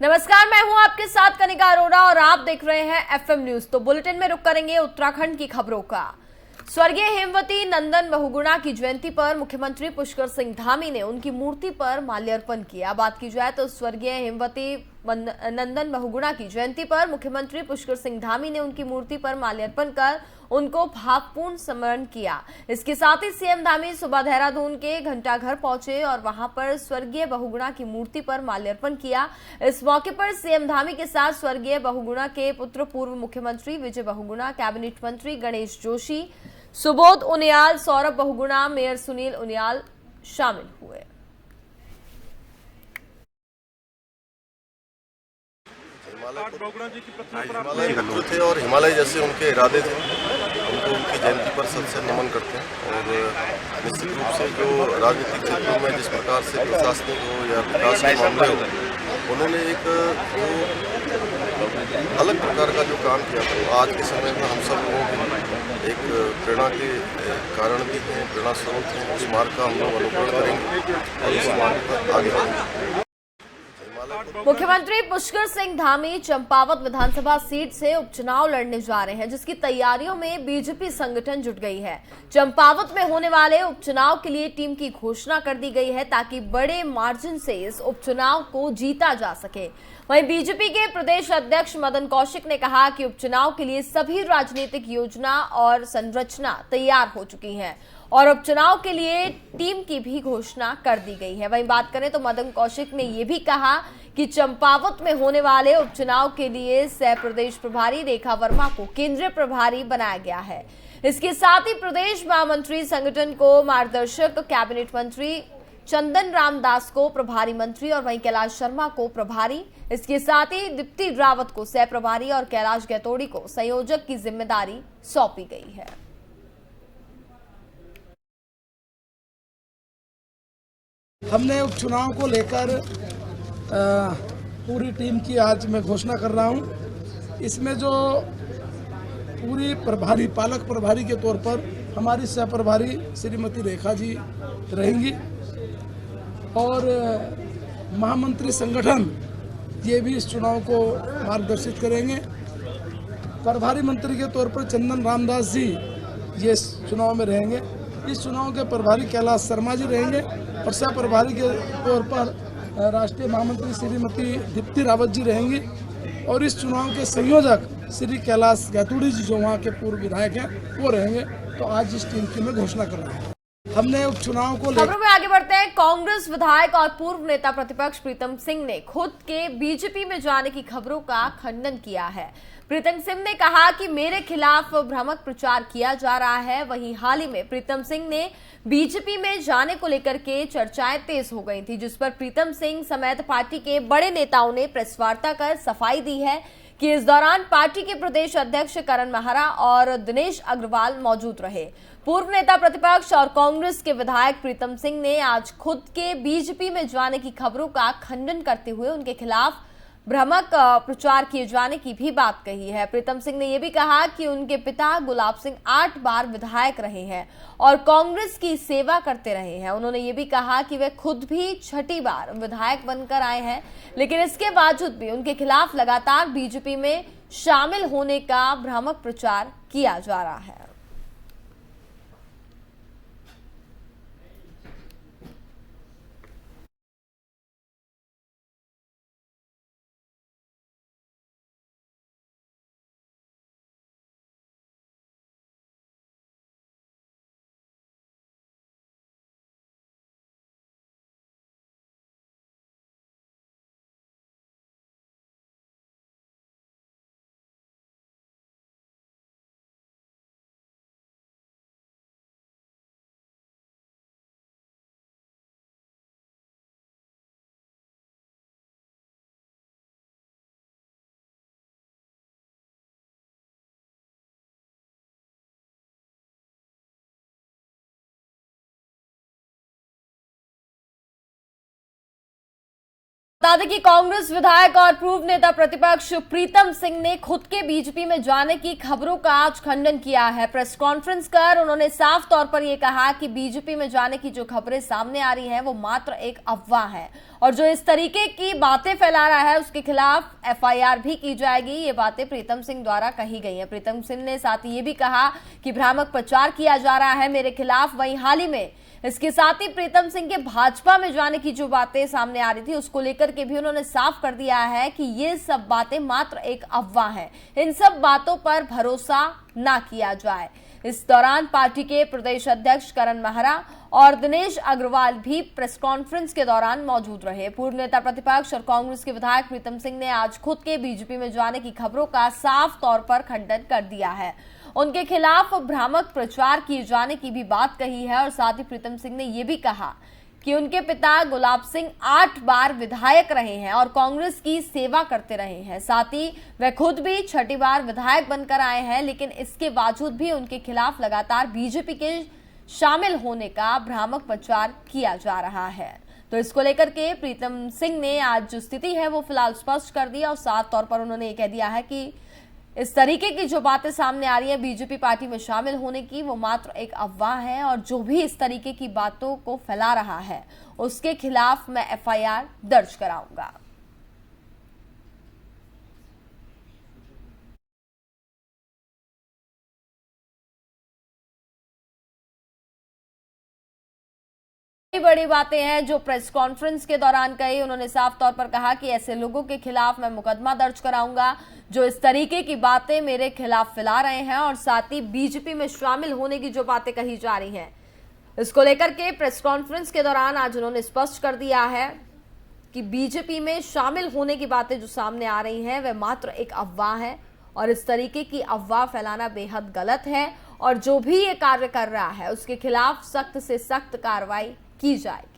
नमस्कार, मैं हूं आपके साथ कनिका अरोड़ा और आप देख रहे हैं एफएम न्यूज। तो बुलेटिन में रुक करेंगे उत्तराखंड की खबरों का। स्वर्गीय हेमवती नंदन बहुगुणा की जयंती पर मुख्यमंत्री पुष्कर सिंह धामी ने उनकी मूर्ति पर माल्यार्पण किया। बात की जाए तो स्वर्गीय हेमवती नंदन बहुगुणा की जयंती पर मुख्यमंत्री पुष्कर सिंह धामी ने उनकी मूर्ति पर माल्यार्पण कर उनको भावपूर्ण स्मरण किया। इसके साथ ही सीएम धामी सुबह देहरादून के घंटाघर पहुंचे और वहां पर स्वर्गीय बहुगुणा की मूर्ति पर माल्यार्पण किया। इस मौके पर सीएम धामी के साथ स्वर्गीय बहुगुणा के पुत्र पूर्व मुख्यमंत्री विजय बहुगुणा, कैबिनेट मंत्री गणेश जोशी, सुबोध उनियाल, सौरभ बहुगुणा, मेयर सुनील उनियाल शामिल हुए। हिमालय पुत्र थे और हिमालय जैसे उनके इरादे थे। उनको उनकी जयंती पर सबसे नमन करते हैं और निश्चित रूप से जो राजनीतिक क्षेत्रों में जिस प्रकार से प्रशासनिक हो या विकास के मामले हो, उन्होंने एक जो अलग प्रकार का जो काम किया था, तो आज के समय में हम सब लोगों के एक प्रेरणा के कारण भी हैं, प्रेरणा स्रोत हैं। उस मार्ग का हम लोग अनुकरण करेंगे और इस मार्ग पर आगे बढ़ेंगे। मुख्यमंत्री पुष्कर सिंह धामी चंपावत विधानसभा सीट से उपचुनाव लड़ने जा रहे हैं, जिसकी तैयारियों में बीजेपी संगठन जुट गई है। चंपावत में होने वाले उपचुनाव के लिए टीम की घोषणा कर दी गई है ताकि बड़े मार्जिन से इस उपचुनाव को जीता जा सके। वहीं बीजेपी के प्रदेश अध्यक्ष मदन कौशिक ने कहा कि उपचुनाव के लिए सभी राजनीतिक योजना और संरचना तैयार हो चुकी है और उपचुनाव के लिए टीम की भी घोषणा कर दी गई है। वहीं बात करें तो मदन कौशिक ने यह भी कहा कि चंपावत में होने वाले उपचुनाव के लिए सह प्रदेश प्रभारी रेखा वर्मा को केंद्रीय प्रभारी बनाया गया है। इसके साथ ही प्रदेश महामंत्री संगठन को मार्गदर्शक, कैबिनेट मंत्री चंदन राम दास को प्रभारी मंत्री और वहीं कैलाश शर्मा को प्रभारी, इसके साथ ही दीप्ति रावत को सह प्रभारी और कैलाश गैतोड़ी को संयोजक की जिम्मेदारी सौंपी गई है। हमने उपचुनाव को लेकर पूरी टीम की आज मैं घोषणा कर रहा हूं। इसमें जो पूरी प्रभारी, पालक प्रभारी के तौर पर हमारी सह प्रभारी श्रीमती रेखा जी रहेंगी और महामंत्री संगठन ये भी इस चुनाव को मार्गदर्शित करेंगे। प्रभारी मंत्री के तौर पर चंदन रामदास जी ये इस चुनाव में रहेंगे। इस चुनाव के प्रभारी कैलाश शर्मा जी रहेंगे और सह प्रभारी के तौर पर राष्ट्रीय महामंत्री श्रीमती दीप्ति रावत जी रहेंगी और इस चुनाव के संयोजक श्री कैलाश गैतोड़ी जी जो वहाँ के पूर्व विधायक हैं वो रहेंगे। तो आज इस टीम की मैं घोषणा कर रहा हूँ। हमने उपचुनाव को खबरों में आगे बढ़ते हैं। कांग्रेस विधायक और पूर्व नेता प्रतिपक्ष प्रीतम सिंह ने खुद के बीजेपी में जाने की खबरों का खंडन किया है। प्रीतम सिंह ने कहा कि मेरे खिलाफ भ्रामक प्रचार किया जा रहा है। वहीं हाल ही में प्रीतम सिंह ने बीजेपी में जाने को लेकर के चर्चाएं तेज हो गई थी, जिस पर प्रीतम सिंह समेत पार्टी के बड़े नेताओं ने प्रेस वार्ता कर सफाई दी है कि इस दौरान पार्टी के प्रदेश अध्यक्ष करण महरा और दिनेश अग्रवाल मौजूद रहे। पूर्व नेता प्रतिपक्ष और कांग्रेस के विधायक प्रीतम सिंह ने आज खुद के बीजेपी में जाने की खबरों का खंडन करते हुए उनके खिलाफ भ्रामक प्रचार किए जाने की भी बात कही है। प्रीतम सिंह ने यह भी कहा कि उनके पिता गुलाब सिंह 8 बार विधायक रहे हैं और कांग्रेस की सेवा करते रहे हैं। उन्होंने ये भी कहा कि वे खुद भी 6ठी बार विधायक बनकर आए हैं, लेकिन इसके बावजूद भी उनके खिलाफ लगातार बीजेपी में शामिल होने का भ्रामक प्रचार किया जा रहा है। बता दें कि कांग्रेस विधायक और पूर्व नेता प्रतिपक्ष प्रीतम सिंह ने खुद के बीजेपी में जाने की खबरों का आज खंडन किया है। प्रेस कॉन्फ्रेंस कर उन्होंने साफ तौर पर यह कहा कि बीजेपी में जाने की जो खबरें सामने आ रही हैं वो मात्र एक अफवाह है और जो इस तरीके की बातें फैला रहा है उसके खिलाफ एफआईआर भी की जाएगी। ये बातें प्रीतम सिंह द्वारा कही गई हैं। प्रीतम सिंह ने साथ ही ये भी कहा कि भ्रामक प्रचार किया जा रहा है मेरे खिलाफ। वहीं हाल ही में इसके साथ ही प्रीतम सिंह के भाजपा में जाने की जो बातें सामने आ रही थी उसको लेकर के भी उन्होंने साफ कर दिया है कि ये सब बातें मात्र एक अफवाह है, इन सब बातों पर भरोसा ना किया जाए। इस दौरान पार्टी के प्रदेश अध्यक्ष करण मेहरा और दिनेश अग्रवाल भी प्रेस कॉन्फ्रेंस के दौरान मौजूद रहे। पूर्व नेता प्रतिपक्ष और कांग्रेस के विधायक प्रीतम सिंह ने आज खुद के बीजेपी में जाने की खबरों का साफ तौर पर खंडन कर दिया है। उनके खिलाफ भ्रामक प्रचार किए जाने की भी बात कही है और साथ ही प्रीतम सिंह ने यह भी कहा कि उनके पिता गुलाब सिंह 8 बार विधायक रहे हैं और कांग्रेस की सेवा करते रहे हैं। साथ ही वे खुद भी 6ठी बार विधायक बनकर आए हैं, लेकिन इसके बावजूद भी उनके खिलाफ लगातार बीजेपी के शामिल होने का भ्रामक प्रचार किया जा रहा है। तो इसको लेकर के प्रीतम सिंह ने आज जो स्थिति है वो फिलहाल स्पष्ट कर दिया और साफ तौर पर उन्होंने ये कह दिया है कि इस तरीके की जो बातें सामने आ रही है बीजेपी पार्टी में शामिल होने की वो मात्र एक अफवाह है और जो भी इस तरीके की बातों को फैला रहा है उसके खिलाफ मैं एफआईआर दर्ज कराऊंगा। बड़ी बातें हैं जो प्रेस कॉन्फ्रेंस के दौरान कही। उन्होंने साफ तौर पर कहा कि ऐसे लोगों के खिलाफ मैं मुकदमा दर्ज कराऊंगा जो इस तरीके की बातें मेरे खिलाफ फैला रहे हैं और साथ ही बीजेपी में शामिल होने की जो बातें कही जा रही हैं इसको लेकर के प्रेस कॉन्फ्रेंस के दौरान आज उन्होंने स्पष्ट कर दिया है कि बीजेपी में शामिल होने की बातें जो सामने आ रही हैं वह मात्र एक अफवाह है और इस तरीके की अफवाह फैलाना बेहद गलत है और जो भी ये कार्य कर रहा है उसके खिलाफ सख्त से सख्त कार्रवाई की जाएगी।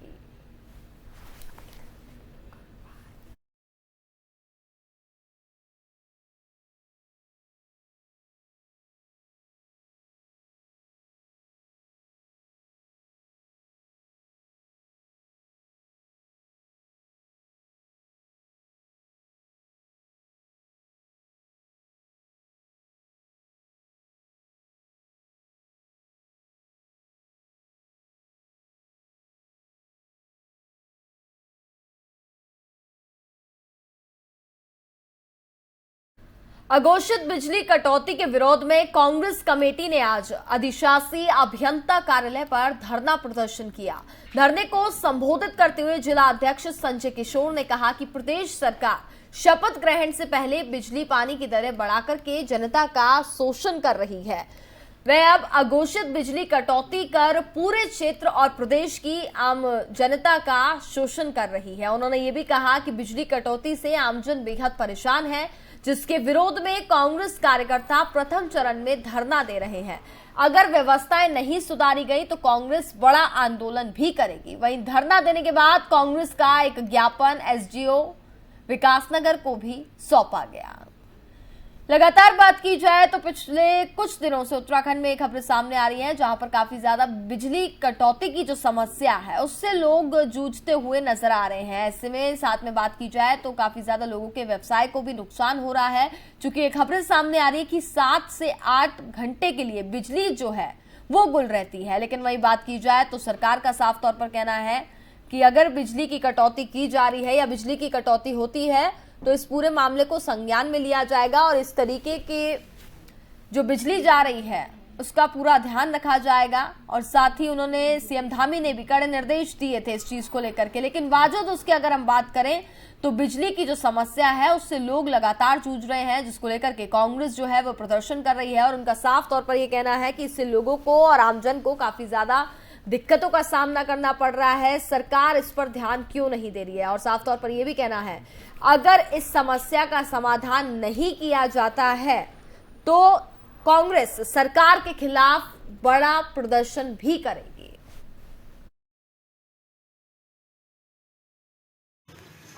अघोषित बिजली कटौती के विरोध में कांग्रेस कमेटी ने आज अधिशासी अभियंता कार्यालय पर धरना प्रदर्शन किया। धरने को संबोधित करते हुए जिला अध्यक्ष संजय किशोर ने कहा कि प्रदेश सरकार शपथ ग्रहण से पहले बिजली पानी की दरें बढ़ाकर के जनता का शोषण कर रही है। वह अब अघोषित बिजली कटौती कर पूरे क्षेत्र और प्रदेश की आम जनता का शोषण कर रही है। उन्होंने ये भी कहा कि बिजली कटौती से आमजन बेहद परेशान है, जिसके विरोध में कांग्रेस कार्यकर्ता प्रथम चरण में धरना दे रहे हैं। अगर व्यवस्थाएं नहीं सुधारी गई तो कांग्रेस बड़ा आंदोलन भी करेगी। वहीं धरना देने के बाद कांग्रेस का एक ज्ञापन एसडीओ विकासनगर को भी सौंपा गया। लगातार बात की जाए तो पिछले कुछ दिनों से उत्तराखंड में खबरें सामने आ रही हैं जहां पर काफी ज्यादा बिजली कटौती की जो समस्या है उससे लोग जूझते हुए नजर आ रहे हैं। ऐसे में साथ में बात की जाए तो काफी ज्यादा लोगों के व्यवसाय को भी नुकसान हो रहा है, चूंकि ये खबरें सामने आ रही है कि 7 से 8 घंटे के लिए बिजली जो है वो गुल रहती है। लेकिन वही बात की जाए तो सरकार का साफ तौर पर कहना है कि अगर बिजली की कटौती की जा रही है या बिजली की कटौती होती है तो इस पूरे मामले को संज्ञान में लिया जाएगा और इस तरीके के जो बिजली जा रही है उसका पूरा ध्यान रखा जाएगा। और साथ ही उन्होंने सीएम धामी ने भी कड़े निर्देश दिए थे इस चीज को लेकर के। लेकिन बावजूद उसके अगर हम बात करें तो बिजली की जो समस्या है उससे लोग लगातार जूझ रहे हैं, जिसको लेकर के कांग्रेस जो है वो प्रदर्शन कर रही है और उनका साफ तौर पर यह कहना है कि इससे लोगों को और आमजन को काफी ज्यादा दिक्कतों का सामना करना पड़ रहा है। सरकार इस पर ध्यान क्यों नहीं दे रही है और साफ तौर पर यह भी कहना है अगर इस समस्या का समाधान नहीं किया जाता है तो कांग्रेस सरकार के खिलाफ बड़ा प्रदर्शन भी करेगी।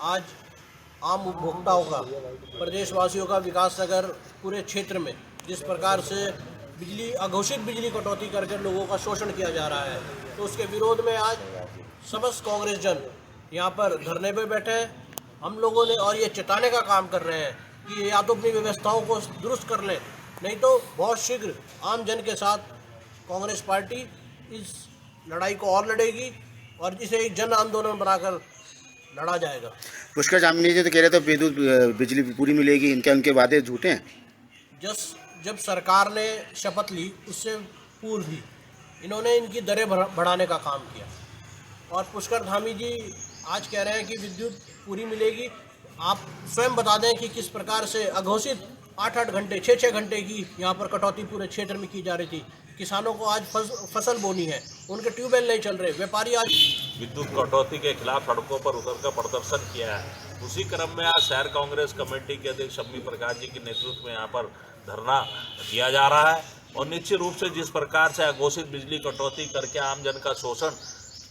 आज आम उपभोक्ताओं का, प्रदेशवासियों का विकासनगर पूरे क्षेत्र में जिस प्रकार से अघोषित बिजली कटौती करके लोगों का शोषण किया जा रहा है, तो उसके विरोध में आज समस्त कांग्रेस जन यहाँ पर धरने पे बैठे हैं हम लोगों ने और ये चेताने का काम कर रहे हैं कि या तो अपनी व्यवस्थाओं को दुरुस्त कर लें, नहीं तो बहुत शीघ्र आम जन के साथ कांग्रेस पार्टी इस लड़ाई को और लड़ेगी और इसे एक जन आंदोलन बनाकर लड़ा जाएगा। पुष्कर धामी जी तो कह रहे थे विद्युत बिजली पूरी मिलेगी, उनके वादे झूठे हैं। जब सरकार ने शपथ ली उससे पूर्व ही इन्होंने इनकी दरें बढ़ाने का काम किया और पुष्कर धामी जी आज कह रहे हैं कि विद्युत पूरी मिलेगी। आप स्वयं बता दें कि किस प्रकार से अघोषित 8-8 घंटे 6-6 घंटे की यहाँ पर कटौती पूरे क्षेत्र में की जा रही थी। किसानों को आज फसल बोनी है, उनके ट्यूबवेल नहीं चल रहे, व्यापारी आज विद्युत कटौती के खिलाफ सड़कों पर उतरकर प्रदर्शन किया है। उसी क्रम में आज शहर कांग्रेस कमेटी के अध्यक्ष शम्मी प्रकाश जी के नेतृत्व में यहाँ पर धरना दिया जा रहा है और निश्चित रूप से जिस प्रकार से अघोषित बिजली कटौती करके आम जन का शोषण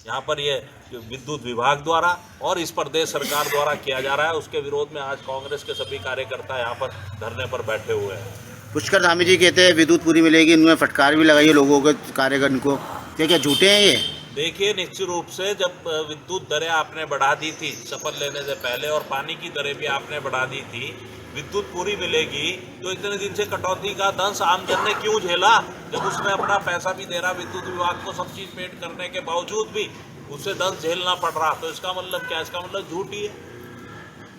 यहाँ पर ये विद्युत विभाग द्वारा और इस प्रदेश सरकार द्वारा किया जा रहा है, उसके विरोध में आज कांग्रेस के सभी कार्यकर्ता यहाँ पर धरने पर बैठे हुए हैं। पुष्कर धामी जी कहते हैं विद्युत पूरी मिलेगी, इनमें फटकार भी लगाई है लोगों के कार्यकर्ताओं को, क्या झूठे हैं ये? देखिए, निश्चित रूप से जब विद्युत दरें आपने बढ़ा दी थी शपथ लेने से पहले और पानी की दरें भी आपने बढ़ा दी थी, विद्युत पूरी मिलेगी तो इतने दिन से कटौती का दंश आम जन ने क्यों झेला? जब उसने अपना पैसा भी दे रहा विद्युत विभाग को सब चीज पेड करने के बावजूद भी उसे दंश झेलना पड़ रहा, तो इसका मतलब क्या? इसका मतलब झूठ ही है।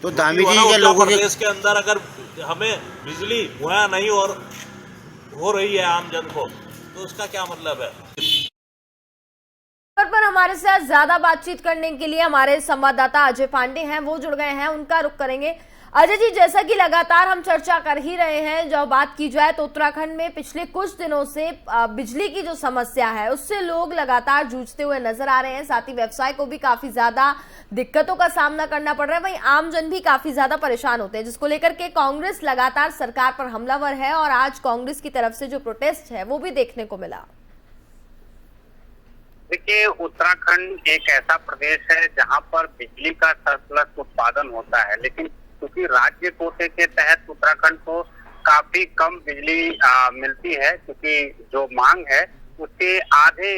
तो धामी जी के लोगों के देश के अंदर अगर हमें बिजली मुहैया नहीं और हो रही है आम जन को, तो उसका क्या मतलब है? पर हमारे साथ ज्यादा बातचीत करने के लिए हमारे संवाददाता अजय पांडे हैं, वो जुड़ गए हैं, उनका रुख करेंगे। अजय जी, जैसा कि लगातार हम चर्चा कर ही रहे हैं, जो बात की जाए तो उत्तराखंड में पिछले कुछ दिनों से बिजली की जो समस्या है उससे लोग लगातार जूझते हुए नजर आ रहे हैं। साथ ही व्यवसाय को भी काफी ज्यादा दिक्कतों का सामना करना पड़ रहा है, वहीं आमजन भी काफी ज्यादा परेशान होते हैं, जिसको लेकर के कांग्रेस लगातार सरकार पर हमलावर है और आज कांग्रेस की तरफ से जो प्रोटेस्ट है वो भी देखने को मिला। देखिए, उत्तराखंड एक ऐसा प्रदेश है जहां पर बिजली का सरप्लस उत्पादन होता है, लेकिन क्योंकि राज्य कोटे के तहत उत्तराखंड को काफी कम बिजली मिलती है, क्योंकि जो मांग है उसके आधे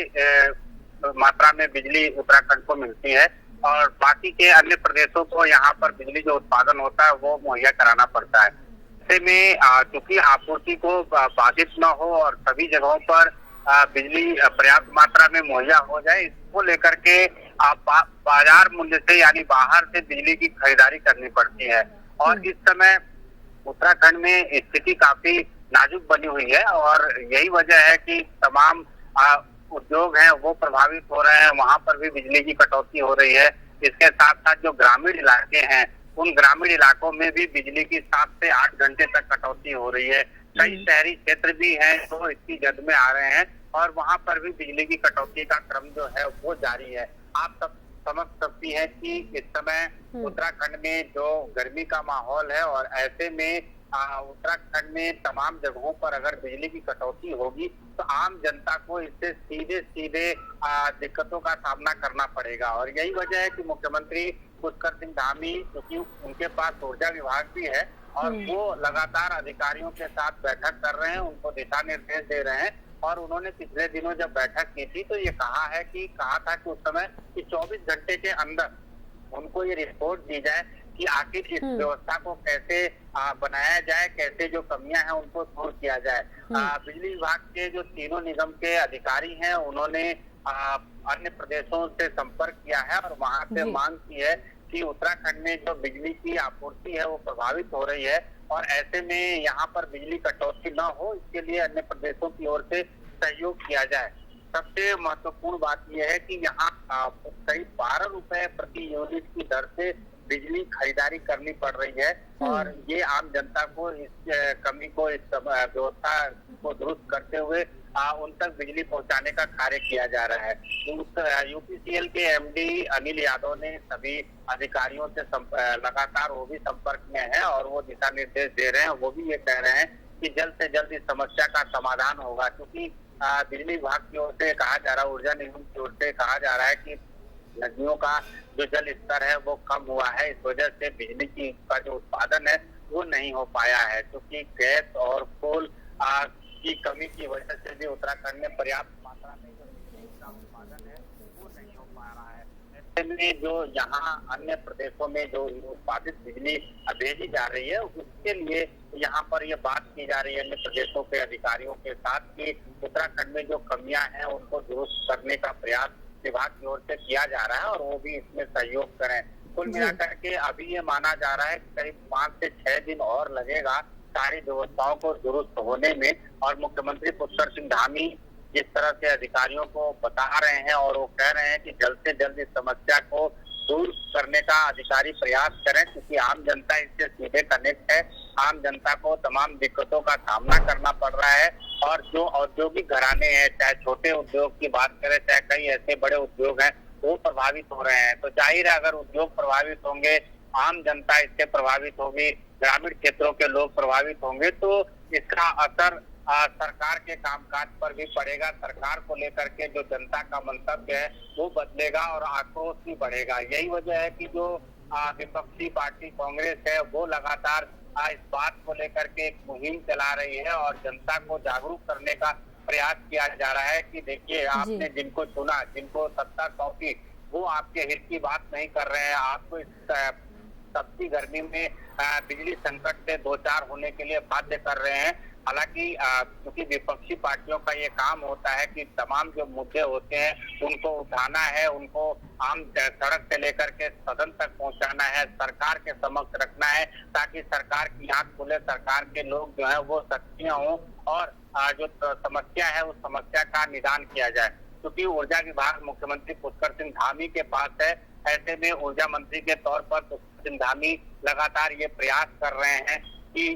मात्रा में बिजली उत्तराखंड को मिलती है और बाकी के अन्य प्रदेशों को यहाँ पर बिजली जो उत्पादन होता है वो मुहैया कराना पड़ता है। ऐसे में चूंकि आपूर्ति को बाधित न हो और सभी जगहों पर बिजली पर्याप्त मात्रा में मुहैया हो जाए, इसको लेकर के बाजार मूल्य से यानी बाहर से बिजली की खरीदारी करनी पड़ती है और इस समय उत्तराखंड में स्थिति काफी नाजुक बनी हुई है और यही वजह है कि तमाम उद्योग हैं वो प्रभावित हो रहे हैं, वहां पर भी बिजली की कटौती हो रही है। इसके साथ साथ जो ग्रामीण इलाके हैं उन ग्रामीण इलाकों में भी बिजली की 7 से 8 घंटे तक कटौती हो रही है। कई शहरी क्षेत्र भी हैं जो इसकी जद में आ रहे हैं और वहां पर भी बिजली की कटौती का क्रम जो है वो जारी है। आप सब समझ सकती हैं कि इस समय उत्तराखंड में जो गर्मी का माहौल है और ऐसे में उत्तराखंड में तमाम जगहों पर अगर बिजली की कटौती होगी तो आम जनता को इससे सीधे दिक्कतों का सामना करना पड़ेगा और यही वजह है कि मुख्यमंत्री पुष्कर सिंह धामी, क्योंकि उनके पास ऊर्जा विभाग भी है और वो लगातार अधिकारियों के साथ बैठक कर रहे हैं, उनको दिशा निर्देश दे रहे हैं और उन्होंने पिछले दिनों जब बैठक की थी तो ये कहा था कि उस समय कि 24 घंटे के अंदर उनको ये रिपोर्ट दी जाए कि आखिर इस व्यवस्था को कैसे बनाया जाए, कैसे जो कमियां हैं उनको दूर किया जाए। बिजली विभाग के जो तीनों निगम के अधिकारी हैं उन्होंने अन्य प्रदेशों से संपर्क किया है और वहां से मांग की है कि उत्तराखंड में जो बिजली की आपूर्ति है वो प्रभावित हो रही है और ऐसे में यहाँ पर बिजली कटौती न हो, इसके लिए अन्य प्रदेशों की ओर से सहयोग किया जाए। सबसे महत्वपूर्ण बात यह है कि यहाँ करीब 12 रुपए प्रति यूनिट की दर से बिजली खरीदारी करनी पड़ रही है और ये आम जनता को इस कमी को, इस व्यवस्था को दुरुस्त करते हुए उन तक बिजली पहुंचाने का कार्य किया जा रहा है। यूपीसीएल के एमडी अनिल यादव ने सभी अधिकारियों से लगातार वो भी संपर्क में है और वो दिशा निर्देश दे रहे हैं। वो भी ये कह रहे हैं कि जल्द से जल्द इस समस्या का समाधान होगा, क्योंकि बिजली विभाग की ओर से कहा जा रहा है, ऊर्जा निगम की ओर से कहा जा रहा है कि नदियों का जो जल स्तर है वो कम हुआ है, इस वजह से बिजली का जो उत्पादन है वो नहीं हो पाया है, क्योंकि गैस और कोल की कमी की वजह से भी उत्तराखंड में पर्याप्त मात्रा में जो बिजली का उत्पादन है वो नहीं हो पा रहा है। में जो यहाँ अन्य प्रदेशों में जो उत्पादित बिजली भेजी जा रही है, उसके लिए यहाँ पर ये बात की जा रही है अन्य प्रदेशों के अधिकारियों के साथ कि उत्तराखंड में जो कमियां हैं उनको दुरुस्त करने का प्रयास विभाग की ओर से किया जा रहा है और वो भी इसमें सहयोग करें। कुल मिलाकर के अभी ये माना जा रहा है कि करीब 5 से 6 दिन और लगेगा सारी व्यवस्थाओं को दुरुस्त होने में। और मुख्यमंत्री पुष्कर सिंह धामी जिस तरह से अधिकारियों को बता रहे हैं और वो कह रहे हैं कि जल्द से जल्द इस समस्या को दूर करने का अधिकारी प्रयास करें, क्योंकि आम जनता इससे सीधे कनेक्ट है। आम जनता को तमाम दिक्कतों का सामना करना पड़ रहा है और जो औद्योगिक घराने हैं, चाहे छोटे उद्योग की बात करें, चाहे कई ऐसे बड़े उद्योग हैं, वो प्रभावित हो रहे हैं। तो जाहिर है अगर उद्योग प्रभावित होंगे, आम जनता इससे प्रभावित होगी, ग्रामीण क्षेत्रों के लोग प्रभावित होंगे, तो इसका असर सरकार के कामकाज पर भी पड़ेगा। सरकार को लेकर के जो जनता का मंतव्य है वो बदलेगा और आक्रोश भी बढ़ेगा। यही वजह है कि जो विपक्षी पार्टी कांग्रेस है वो लगातार इस बात को लेकर के एक मुहिम चला रही है और जनता को जागरूक करने का प्रयास किया जा रहा है कि देखिए आपने जिनको चुना, जिनको सत्ता सौंपी, वो आपके हित की बात नहीं कर रहे हैं। आपको इस तपती गर्मी में बिजली संकट से दो चार होने के लिए बाध्य कर रहे हैं। हालांकि क्योंकि विपक्षी पार्टियों का ये काम होता है कि तमाम जो मुद्दे होते हैं उनको उठाना है, उनको आम सड़क से लेकर के सदन तक पहुंचाना है, सरकार के समक्ष रखना है, ताकि सरकार की आंख खुले, सरकार के लोग जो है वो सक्रिय हों और जो समस्या है उस समस्या का निदान किया जाए। क्योंकि ऊर्जा विभाग मुख्यमंत्री पुष्कर सिंह धामी के पास है, ऐसे में ऊर्जा मंत्री के तौर पर पुष्कर सिंह धामी लगातार ये प्रयास कर रहे हैं कि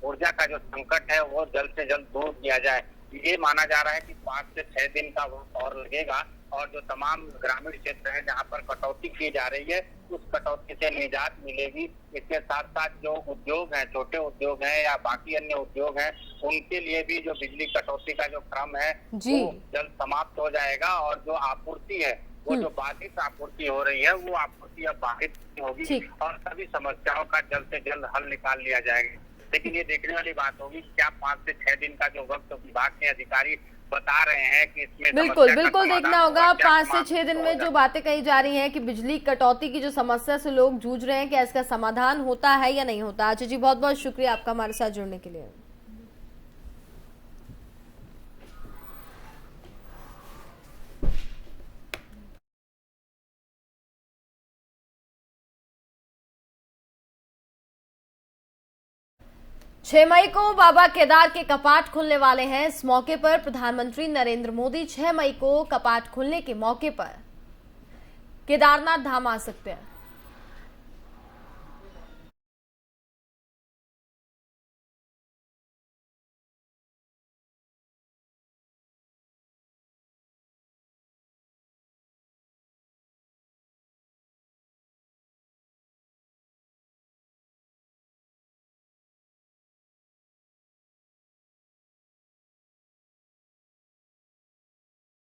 ऊर्जा का जो संकट है वो जल्द से जल्द दूर किया जाए। ये माना जा रहा है कि 5 से 6 दिन का वक्त और लगेगा और जो तमाम ग्रामीण क्षेत्र है जहाँ पर कटौती की जा रही है उस कटौती से निजात मिलेगी। इसके साथ साथ जो उद्योग हैं, छोटे उद्योग हैं या बाकी अन्य उद्योग हैं, उनके लिए भी जो बिजली कटौती का जो क्रम है वो जल्द समाप्त हो जाएगा और जो आपूर्ति है वो जो बाधित आपूर्ति हो रही है वो आपूर्ति अब बाधित होगी और सभी समस्याओं का जल्द से जल्द हल निकाल लिया जाएगा। लेकिन ये देखने वाली बात होगी क्या 5 से 6 दिन का जो वक्त विभाग के अधिकारी बता रहे हैं कि इसमें बिल्कुल देखना होगा 5 से 6 दिन में जो बातें कही जा रही हैं कि बिजली कटौती की जो समस्या से लोग जूझ रहे हैं, क्या इसका समाधान होता है या नहीं होता। आचार्य जी बहुत बहुत शुक्रिया आपका हमारे साथ जुड़ने के लिए। छह मई को बाबा केदार के कपाट खुलने वाले हैं। इस मौके पर प्रधानमंत्री नरेंद्र मोदी 6 मई को कपाट खुलने के मौके पर केदारनाथ धाम आ सकते हैं।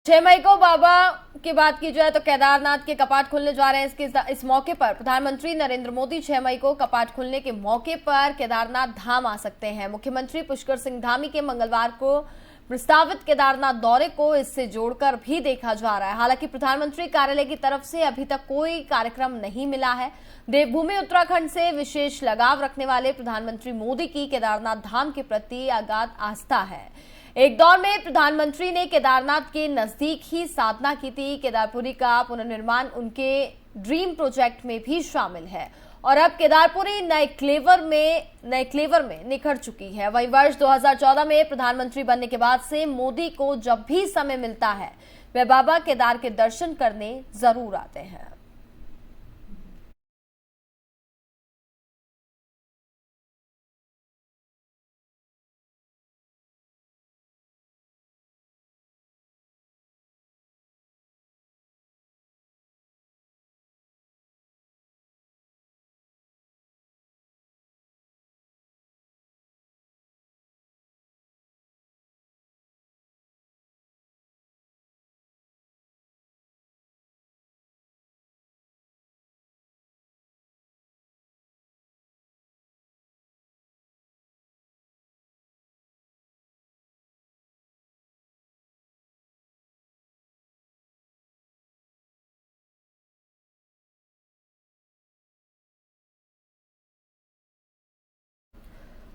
छह मई को बाबा की बात की जाए तो केदारनाथ के कपाट खुलने जा रहे हैं। इस मौके पर प्रधानमंत्री नरेंद्र मोदी 6 मई को कपाट खुलने के मौके पर केदारनाथ धाम आ सकते हैं। मुख्यमंत्री पुष्कर सिंह धामी के मंगलवार को प्रस्तावित केदारनाथ दौरे को इससे जोड़कर भी देखा जा रहा है। हालांकि प्रधानमंत्री कार्यालय की तरफ से अभी तक कोई कार्यक्रम नहीं मिला है। देवभूमि उत्तराखंड से विशेष लगाव रखने वाले प्रधानमंत्री मोदी की केदारनाथ धाम के प्रति अगाध आस्था है। एक दौर में प्रधानमंत्री ने केदारनाथ के नजदीक ही साधना की थी। केदारपुरी का पुनर्निर्माण उनके ड्रीम प्रोजेक्ट में भी शामिल है और अब केदारपुरी नए क्लेवर में निखर चुकी है। वही वर्ष 2014 में प्रधानमंत्री बनने के बाद से मोदी को जब भी समय मिलता है वे बाबा केदार के दर्शन करने जरूर आते हैं।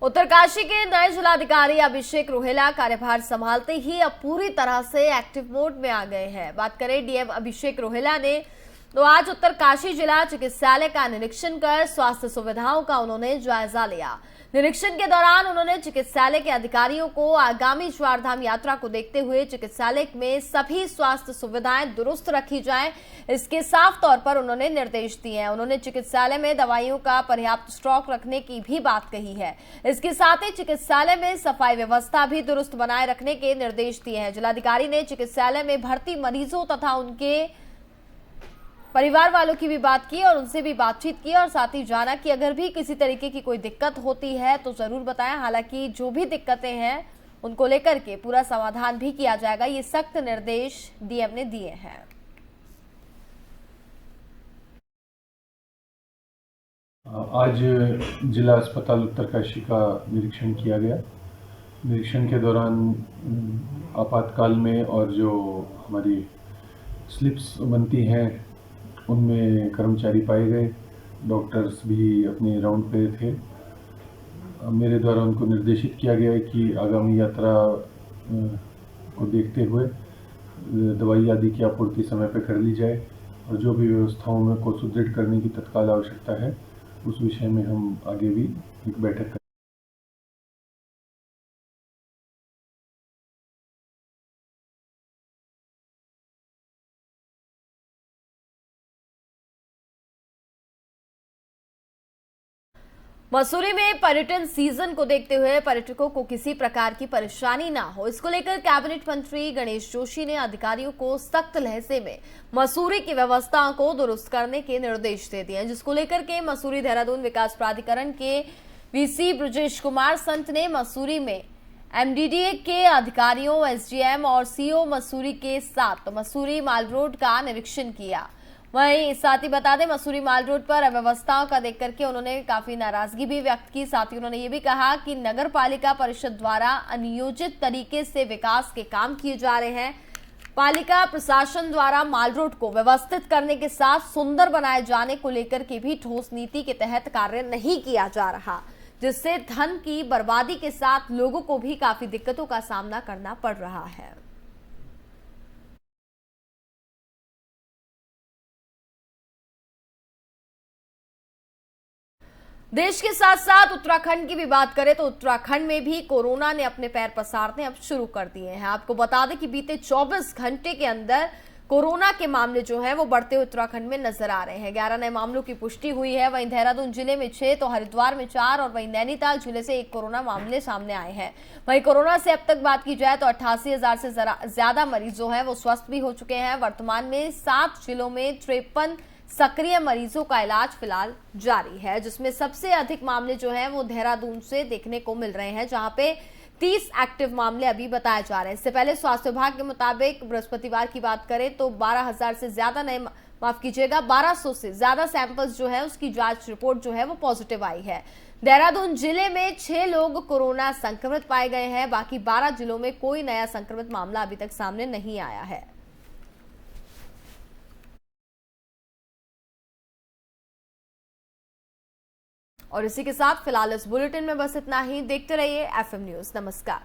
उत्तरकाशी के नए जिलाधिकारी अभिषेक रोहेला कार्यभार संभालते ही अब पूरी तरह से एक्टिव मोड में आ गए हैं। बात करें डीएम अभिषेक रोहेला ने तो आज उत्तरकाशी जिला चिकित्सालय का निरीक्षण कर स्वास्थ्य सुविधाओं का उन्होंने जायजा लिया। निरीक्षण के दौरान उन्होंने चिकित्सालय के अधिकारियों को आगामी चारधाम यात्रा को देखते हुए चिकित्सालय में सभी स्वास्थ्य सुविधाएं दुरुस्त रखी जाएं, इसके साफ तौर पर उन्होंने निर्देश दिए हैं। उन्होंने चिकित्सालय में दवाइयों का पर्याप्त स्टॉक रखने की भी बात कही है। इसके साथ ही चिकित्सालय में सफाई व्यवस्था भी दुरुस्त बनाए रखने के निर्देश दिए हैं। जिलाधिकारी ने चिकित्सालय में भर्ती मरीजों तथा उनके परिवार वालों की भी बात की और उनसे भी बातचीत की और साथ ही जाना कि अगर भी किसी तरीके की कोई दिक्कत होती है तो जरूर बताएं। हालांकि जो भी दिक्कतें हैं उनको लेकर के पूरा समाधान भी किया जाएगा, ये सख्त निर्देश डीएम ने दिए हैं। आज जिला अस्पताल उत्तरकाशी का निरीक्षण किया गया। निरीक्षण के दौरान आपातकाल में और जो हमारी स्लिप्स बनती हैं उनमें कर्मचारी पाए गए, डॉक्टर्स भी अपने राउंड पे थे। मेरे द्वारा उनको निर्देशित किया गया है कि आगामी यात्रा को देखते हुए दवाई आदि की आपूर्ति समय पर कर ली जाए और जो भी व्यवस्थाओं में को सुदृढ़ करने की तत्काल आवश्यकता है उस विषय में हम आगे भी एक बैठक करें। मसूरी में पर्यटन सीजन को देखते हुए पर्यटकों को किसी प्रकार की परेशानी ना हो, इसको लेकर कैबिनेट मंत्री गणेश जोशी ने अधिकारियों को सख्त लहजे में मसूरी की व्यवस्थाओं को दुरुस्त करने के निर्देश दे दिए, जिसको लेकर के मसूरी देहरादून विकास प्राधिकरण के वीसी ब्रजेश कुमार संत ने मसूरी में एमडीडीए के अधिकारियों, एसडीएम और सीओ मसूरी के साथ मसूरी माल रोड का निरीक्षण किया। वहीं साथ ही बता दें, मसूरी माल रोड पर अव्यवस्थाओं का देख करके उन्होंने काफी नाराजगी भी व्यक्त की। साथ ही उन्होंने ये भी कहा कि नगर पालिका परिषद द्वारा अनियोजित तरीके से विकास के काम किए जा रहे हैं। पालिका प्रशासन द्वारा माल रोड को व्यवस्थित करने के साथ सुंदर बनाए जाने को लेकर के भी ठोस नीति के तहत कार्य नहीं किया जा रहा, जिससे धन की बर्बादी के साथ लोगों को भी काफी दिक्कतों का सामना करना पड़ रहा है। देश के साथ साथ उत्तराखंड की भी बात करें तो उत्तराखंड में भी कोरोना ने अपने पैर पसारने अब शुरू कर दिए हैं। आपको बता दें कि बीते 24 घंटे के अंदर कोरोना के मामले जो है वो बढ़ते हुए उत्तराखंड में नजर आ रहे हैं। 11 नए मामलों की पुष्टि हुई है। वहीं देहरादून जिले में 6 तो हरिद्वार में 4 और वहीं नैनीताल जिले से 1 कोरोना मामले सामने आए हैं। वहीं कोरोना से अब तक बात की जाए तो 88,000 से ज्यादा मरीज जो है वो स्वस्थ भी हो चुके हैं। वर्तमान में 7 जिलों में 53 सक्रिय मरीजों का इलाज फिलहाल जारी है, जिसमें सबसे अधिक मामले जो हैं वो देहरादून से देखने को मिल रहे हैं, जहां पे 30 एक्टिव मामले अभी बताए जा रहे हैं। इससे पहले स्वास्थ्य विभाग के मुताबिक बृहस्पतिवार की बात करें तो 12,000 से ज्यादा नए 1200 से ज्यादा सैंपल्स जो है उसकी जांच रिपोर्ट जो है वो पॉजिटिव आई है। देहरादून जिले में 6 लोग कोरोना संक्रमित पाए गए हैं। बाकी 12 जिलों में कोई नया संक्रमित मामला अभी तक सामने नहीं आया है। और इसी के साथ फिलहाल इस बुलेटिन में बस इतना ही। देखते रहिए FM न्यूज। नमस्कार।